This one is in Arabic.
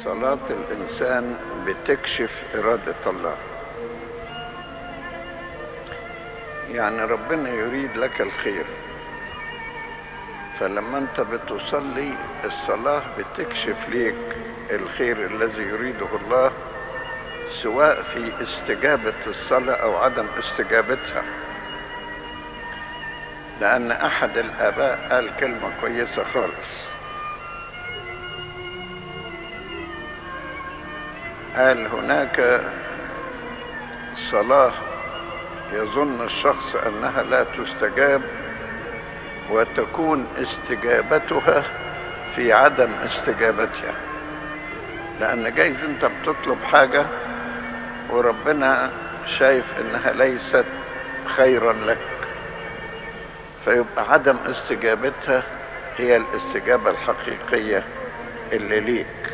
صلاة الإنسان بتكشف إرادة الله. يعني ربنا يريد لك الخير، فلما أنت بتصلي الصلاة بتكشف ليك الخير الذي يريده الله، سواء في استجابة الصلاة أو عدم استجابتها. لأن أحد الآباء قال كلمة كويسة خالص، قال: هناك صلاة يظن الشخص أنها لا تستجاب، وتكون استجابتها في عدم استجابتها. لأن جايز أنت بتطلب حاجة وربنا شايف أنها ليست خيرا لك، فيبقى عدم استجابتها هي الاستجابة الحقيقية اللي ليك.